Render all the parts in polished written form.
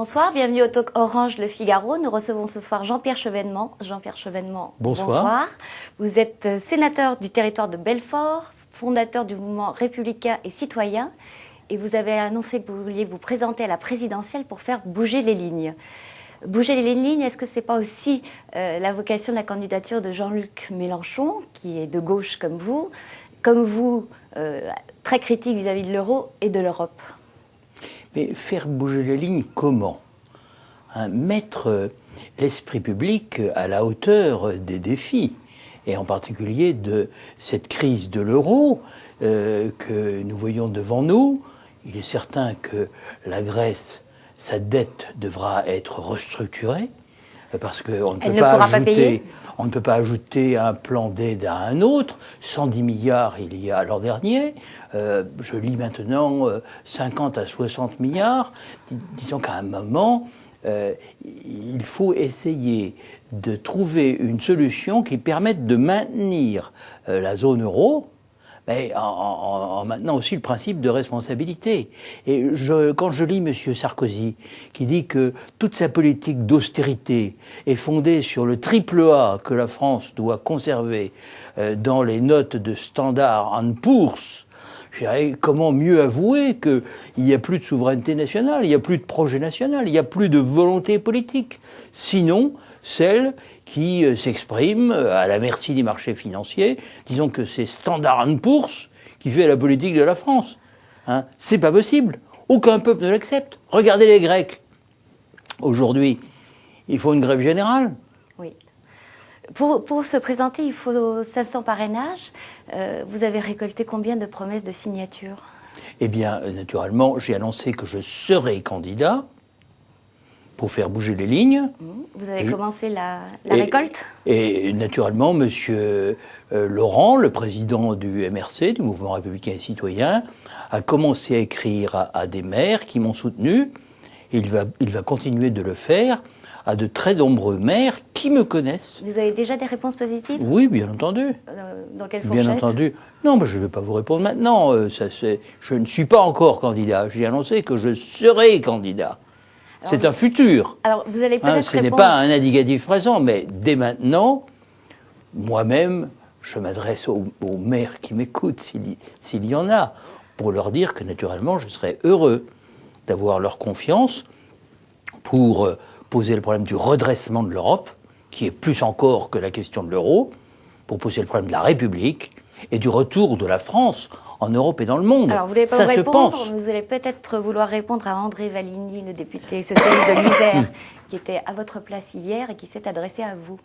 Bonsoir, bienvenue au Talk Orange Le Figaro. Nous recevons ce soir Jean-Pierre Chevènement. Jean-Pierre Chevènement, bonsoir. Vous êtes sénateur du territoire de Belfort, fondateur du mouvement républicain et citoyen, et vous avez annoncé que vous vouliez vous présenter à la présidentielle pour faire bouger les lignes. Bouger les lignes, est-ce que c'est pas aussi la vocation de la candidature de Jean-Luc Mélenchon, qui est de gauche comme vous, très critique vis-à-vis de l'euro et de l'Europe? Mais faire bouger les lignes, comment? Mettre l'esprit public à la hauteur des défis, et en particulier de cette crise de l'euro que nous voyons devant nous. Il est certain que la Grèce, sa dette devra être restructurée, parce qu'on ne peut pas ajouter un plan d'aide à un autre. 110 milliards il y a l'an dernier, je lis maintenant 50 à 60 milliards. Disons qu'à un moment, il faut essayer de trouver une solution qui permette de maintenir la zone euro, mais en maintenant aussi le principe de responsabilité. Et quand je lis M. Sarkozy, qui dit que toute sa politique d'austérité est fondée sur le triple A que la France doit conserver dans les notes de Standard & Poor's, je dirais, comment mieux avouer qu'il n'y a plus de souveraineté nationale, il n'y a plus de projet national, il n'y a plus de volonté politique, sinon celle qui s'exprime à la merci des marchés financiers. Disons que c'est Standard & Poor's qui fait la politique de la France. C'est pas possible. Aucun peuple ne l'accepte. Regardez les Grecs. Aujourd'hui, il faut une grève générale. Oui. Pour se présenter, il faut 500 parrainages. Vous avez récolté combien de promesses de signature? Eh bien, naturellement, j'ai annoncé que je serai candidat pour faire bouger les lignes. Vous avez commencé la récolte? Et naturellement, M. Laurent, le président du MRC, du Mouvement républicain et citoyen, a commencé à écrire à des maires qui m'ont soutenu. Il va continuer de le faire à de très nombreux maires qui me connaissent. Vous avez déjà des réponses positives? Oui, bien entendu. Dans quelle fourchette? Bien entendu. Non, mais je ne vais pas vous répondre maintenant. Je ne suis pas encore candidat. J'ai annoncé que je serai candidat. C'est un futur. Alors, vous allez peut-être ce n'est pas un indicatif présent, mais dès maintenant, moi-même, je m'adresse aux maires qui m'écoutent, s'il y en a, pour leur dire que, naturellement, je serais heureux d'avoir leur confiance pour poser le problème du redressement de l'Europe, qui est plus encore que la question de l'euro, pour poser le problème de la République et du retour de la France en Europe et dans le monde. Alors, vous n'allez pas ça vous répondre, se pense. vous allez peut-être vouloir répondre à André Valigny, le député socialiste de l'Isère, qui était à votre place hier et qui s'est adressé à vous.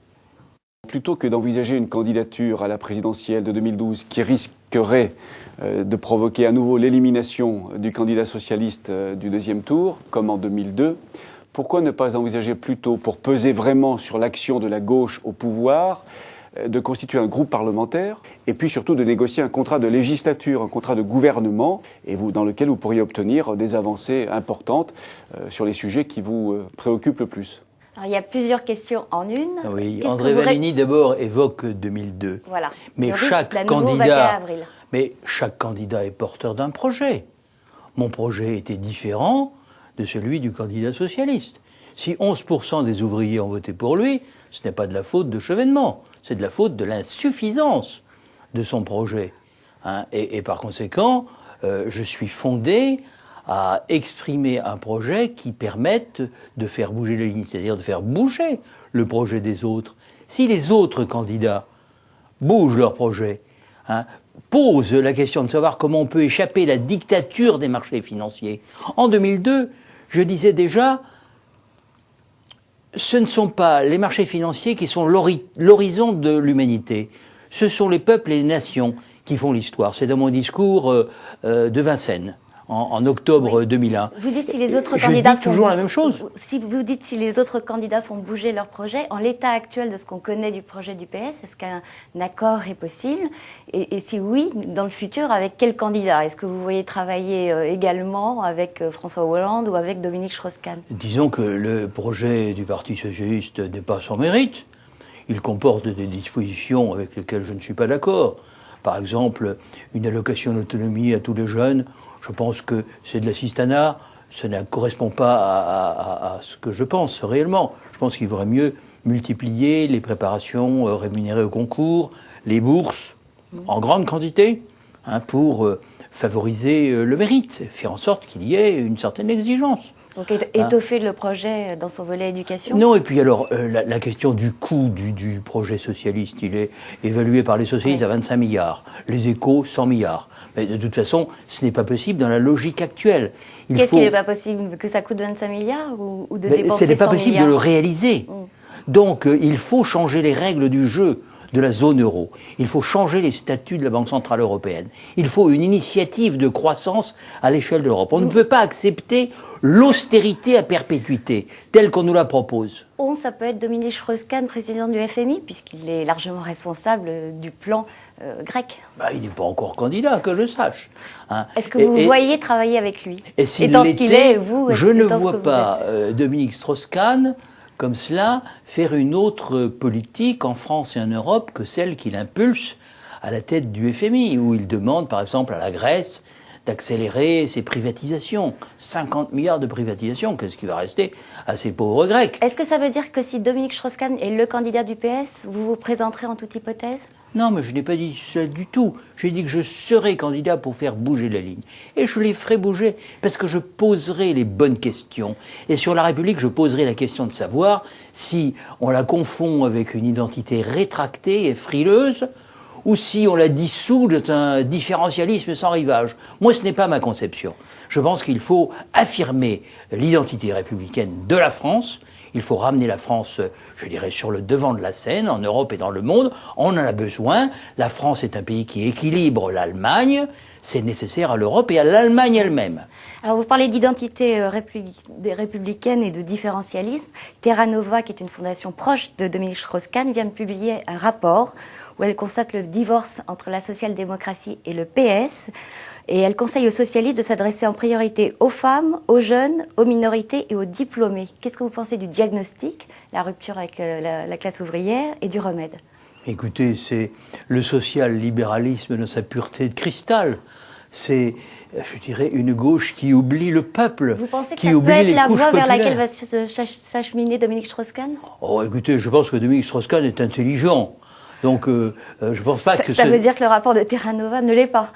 Plutôt que d'envisager une candidature à la présidentielle de 2012 qui risquerait de provoquer à nouveau l'élimination du candidat socialiste du deuxième tour, comme en 2002, pourquoi ne pas envisager plutôt, pour peser vraiment sur l'action de la gauche au pouvoir, de constituer un groupe parlementaire et puis surtout de négocier un contrat de législature, un contrat de gouvernement dans lequel vous pourriez obtenir des avancées importantes sur les sujets qui vous préoccupent le plus. Alors, il y a plusieurs questions en une. Oui, André Valigny d'abord évoque 2002. Voilà. Mais chaque candidat est porteur d'un projet. Mon projet était différent de celui du candidat socialiste. Si 11% des ouvriers ont voté pour lui, ce n'est pas de la faute de Chevènement, c'est de la faute de l'insuffisance de son projet. Et par conséquent, je suis fondé à exprimer un projet qui permette de faire bouger les lignes, c'est-à-dire de faire bouger le projet des autres. Si les autres candidats bougent leur projet, posent la question de savoir comment on peut échapper à la dictature des marchés financiers. En 2002, je disais déjà, ce ne sont pas les marchés financiers qui sont l'horizon de l'humanité. Ce sont les peuples et les nations qui font l'histoire. C'est dans mon discours de Vincennes, en octobre 2001. Vous dites si les autres candidats dis toujours la même chose. Si vous dites si les autres candidats font bouger leur projet, en l'état actuel de ce qu'on connaît du projet du PS, est-ce qu'un accord est possible? Et si oui, dans le futur, avec quel candidat? Est-ce que vous voyez travailler également avec François Hollande ou avec Dominique Strauss-Kahn? Disons que le projet du Parti socialiste n'est pas sans mérite. Il comporte des dispositions avec lesquelles je ne suis pas d'accord. Par exemple, une allocation d'autonomie à tous les jeunes. Je pense que c'est de l'assistanat, ça ne correspond pas à ce que je pense réellement. Je pense qu'il vaudrait mieux multiplier les préparations rémunérées au concours, les bourses, en grande quantité, pour favoriser le mérite, faire en sorte qu'il y ait une certaine exigence. Donc étoffer le projet dans son volet éducation? Non, et puis alors, la question du coût du projet socialiste, il est évalué par les socialistes à 25 milliards, les échos 100 milliards. Mais de toute façon, ce n'est pas possible dans la logique actuelle. Qu'est-ce qui n'est pas possible? Que ça coûte 25 milliards ou de dépenser 100 milliards? Ce n'est pas possible de le réaliser. Donc, il faut changer les règles du jeu de la zone euro. Il faut changer les statuts de la Banque Centrale Européenne. Il faut une initiative de croissance à l'échelle de l'Europe. On ne peut pas accepter l'austérité à perpétuité, telle qu'on nous la propose. Ça peut être Dominique Strauss-Kahn, président du FMI, puisqu'il est largement responsable du plan grec. Il n'est pas encore candidat, que je sache. Est-ce que vous voyez travailler avec lui? Et étant ce qu'il est, vous, je ne vois pas Dominique Strauss-Kahn comme cela, faire une autre politique en France et en Europe que celle qu'il impulse à la tête du FMI, où il demande, par exemple, à la Grèce d'accélérer ses privatisations. 50 milliards de privatisations, qu'est-ce qui va rester à ces pauvres Grecs? Est-ce que ça veut dire que si Dominique Strauss-Kahn est le candidat du PS, vous vous présenterez en toute hypothèse? Non, mais je n'ai pas dit ça du tout. J'ai dit que je serais candidat pour faire bouger la ligne. Et je les ferai bouger parce que je poserai les bonnes questions. Et sur la République, je poserai la question de savoir si on la confond avec une identité rétractée et frileuse ou si on la dissout d'un différentialisme sans rivage. Moi, ce n'est pas ma conception. Je pense qu'il faut affirmer l'identité républicaine de la France. Il faut ramener la France, je dirais, sur le devant de la scène, en Europe et dans le monde. On en a besoin. La France est un pays qui équilibre l'Allemagne. C'est nécessaire à l'Europe et à l'Allemagne elle-même. Alors, vous parlez d'identité républicaine et de différentialisme. Terra Nova, qui est une fondation proche de Dominique Strauss-Kahn, vient de publier un rapport où elle constate le divorce entre la social-démocratie et le PS. Et elle conseille aux socialistes de s'adresser en priorité aux femmes, aux jeunes, aux minorités et aux diplômés. Qu'est-ce que vous pensez du diagnostic, la rupture avec la classe ouvrière, et du remède? Écoutez, c'est le social-libéralisme dans sa pureté de cristal. C'est, je dirais, une gauche qui oublie le peuple. Vous pensez que qui ça oublie peut être les la couches voie vers populaires. laquelle va s'acheminer Dominique Strauss-Kahn? Oh, écoutez, je pense que Dominique Strauss-Kahn est intelligent. Donc, je pense pas que ça veut dire que le rapport de Terra Nova ne l'est pas.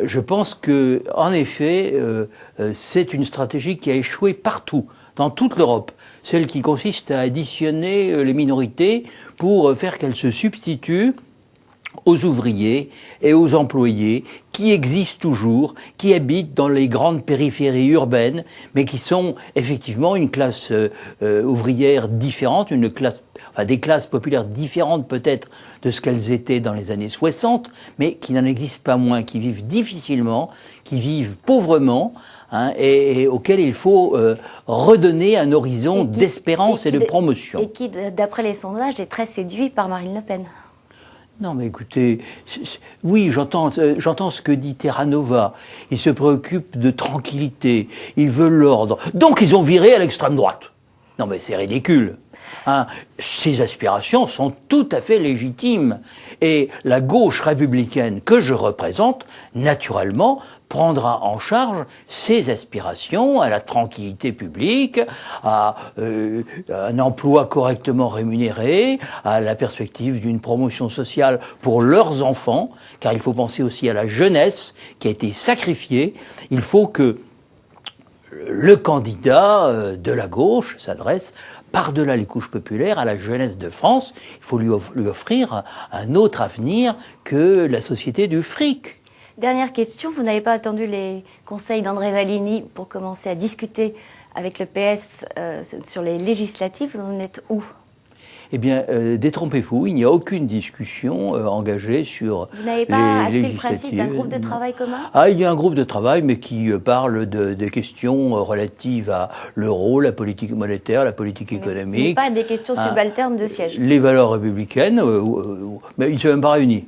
Je pense que, en effet, c'est une stratégie qui a échoué partout, dans toute l'Europe. Celle qui consiste à additionner les minorités pour faire qu'elles se substituent aux ouvriers et aux employés qui existent toujours, qui habitent dans les grandes périphéries urbaines, mais qui sont effectivement une classe ouvrière différente, des classes populaires différentes peut-être de ce qu'elles étaient dans les années 60, mais qui n'en existent pas moins, qui vivent difficilement, qui vivent pauvrement, et auxquels il faut redonner un horizon d'espérance et de promotion. Et qui, d'après les sondages, est très séduit par Marine Le Pen. Non, mais écoutez, oui, j'entends ce que dit Terra Nova. Ils se préoccupent de tranquillité, ils veulent l'ordre. Donc ils ont viré à l'extrême droite. Non, mais c'est ridicule. Ces aspirations sont tout à fait légitimes. Et la gauche républicaine que je représente, naturellement, prendra en charge ces aspirations à la tranquillité publique, à un emploi correctement rémunéré, à la perspective d'une promotion sociale pour leurs enfants, car il faut penser aussi à la jeunesse qui a été sacrifiée. Il faut que le candidat de la gauche s'adresse par-delà les couches populaires à la jeunesse de France. Il faut lui offrir un autre avenir que la société du fric. Dernière question, vous n'avez pas attendu les conseils d'André Vallini pour commencer à discuter avec le PS sur les législatives. Vous en êtes où ? Eh bien, détrompez-vous, il n'y a aucune discussion engagée sur les législatives. Vous n'avez pas acté le principe d'un groupe de travail commun ? Il y a un groupe de travail, mais qui parle des questions relatives à l'euro, la politique monétaire, la politique économique. Mais pas des questions subalternes de siège. Les valeurs républicaines, mais ils ne sont même pas réunis.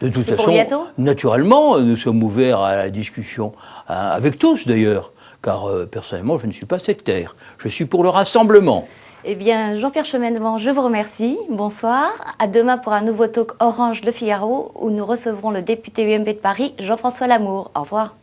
De toute façon, naturellement, nous sommes ouverts à la discussion, avec tous d'ailleurs, car personnellement, je ne suis pas sectaire. Je suis pour le rassemblement. Eh bien, Jean-Pierre Chevènement, je vous remercie. Bonsoir. À demain pour un nouveau talk Orange Le Figaro où nous recevrons le député UMP de Paris, Jean-François Lamour. Au revoir.